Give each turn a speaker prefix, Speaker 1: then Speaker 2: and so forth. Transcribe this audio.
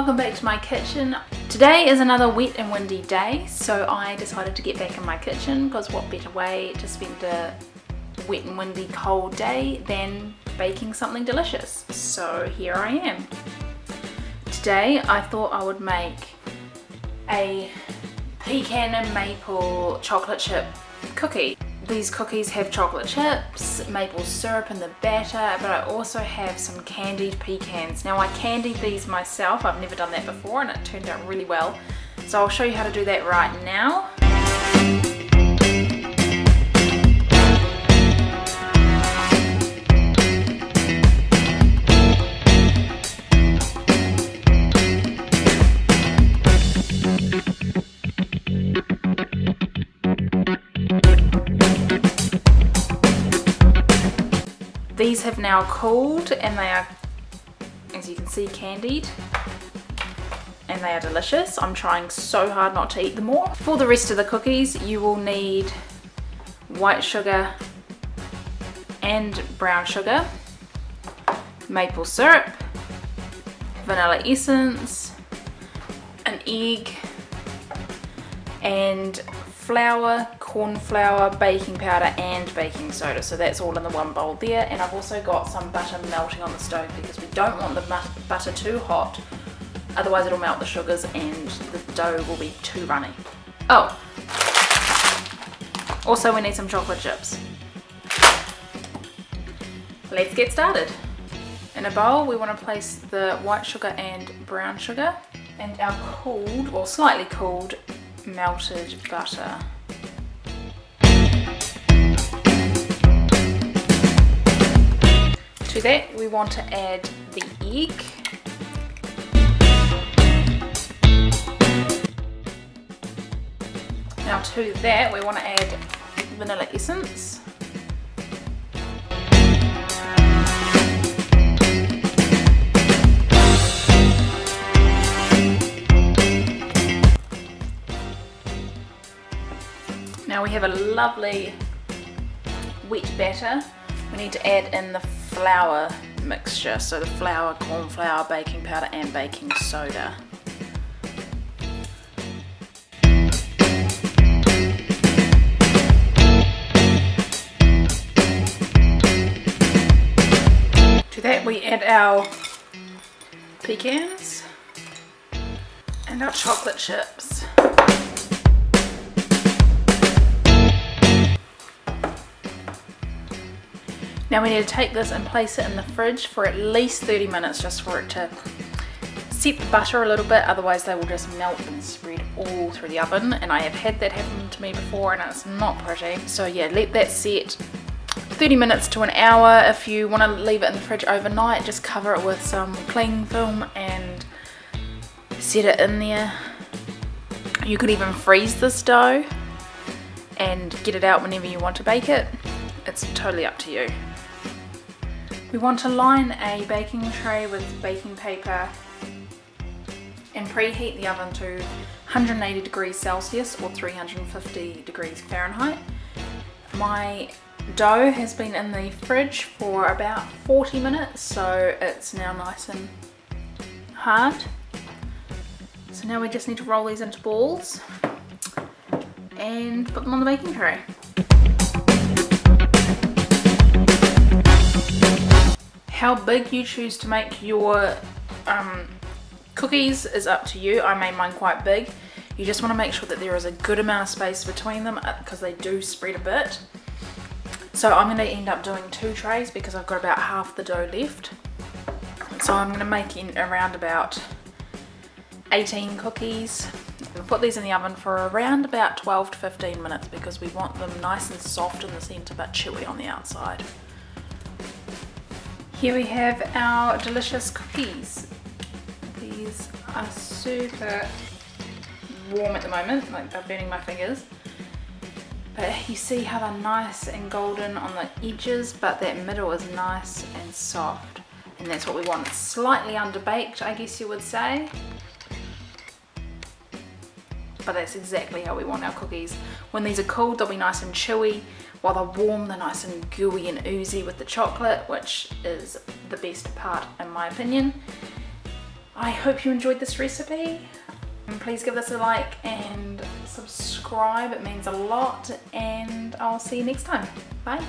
Speaker 1: welcome back to my kitchen. Today is another wet and windy day, so I decided to get back in my kitchen because what better way to spend a wet and windy cold day than baking something delicious. So here I am. Today I thought I would make a pecan and maple chocolate chip cookie. These cookies have chocolate chips, maple syrup in the batter, but I also have some candied pecans. Now I candied these myself, I've never done that before and it turned out really well. So I'll show you how to do that right now. These have now cooled and they are, as you can see, candied and they are delicious. I'm trying so hard not to eat them all. For the rest of the cookies you will need white sugar and brown sugar, maple syrup, vanilla essence, an egg, and flour, corn flour, baking powder and baking soda. So that's all in the one bowl there. And I've also got some butter melting on the stove because we don't want the butter too hot, otherwise it'll melt the sugars and the dough will be too runny. Oh, also we need some chocolate chips. Let's get started. In a bowl we want to place the white sugar and brown sugar and our cooled, or slightly cooled, melted butter. To that we want to add the egg. Now to that we want to add vanilla essence. Now we have a lovely wet batter. We need to add in the flour mixture, so the flour, corn flour, baking powder and baking soda. To that we add our pecans and our chocolate chips. Now we need to take this and place it in the fridge for at least 30 minutes just for it to set the butter a little bit, otherwise they will just melt and spread all through the oven, and I have had that happen to me before and it's not pretty. So yeah, let that set 30 minutes to an hour. If you want to leave it in the fridge overnight, just cover it with some cling film and set it in there. You could even freeze this dough and get it out whenever you want to bake it. It's totally up to you. We want to line a baking tray with baking paper and preheat the oven to 180 degrees Celsius or 350 degrees Fahrenheit. My dough has been in the fridge for about 40 minutes, so it's now nice and hard. So now we just need to roll these into balls and put them on the baking tray. How big you choose to make your cookies is up to you. I made mine quite big. You just want to make sure that there is a good amount of space between them because they do spread a bit. So I'm going to end up doing 2 trays because I've got about half the dough left. So I'm going to make in around about 18 cookies. We'll put these in the oven for around about 12 to 15 minutes because we want them nice and soft in the centre but chewy on the outside. Here we have our delicious cookies. These are super warm at the moment, like they're burning my fingers. But you see how they're nice and golden on the edges, but that middle is nice and soft. And that's what we want. It's slightly underbaked, I guess you would say. But that's exactly how we want our cookies. When these are cooled, they'll be nice and chewy. While they're warm, they're nice and gooey and oozy with the chocolate, which is the best part in my opinion. I hope you enjoyed this recipe. And please give this a like and subscribe, it means a lot, and I'll see you next time. Bye.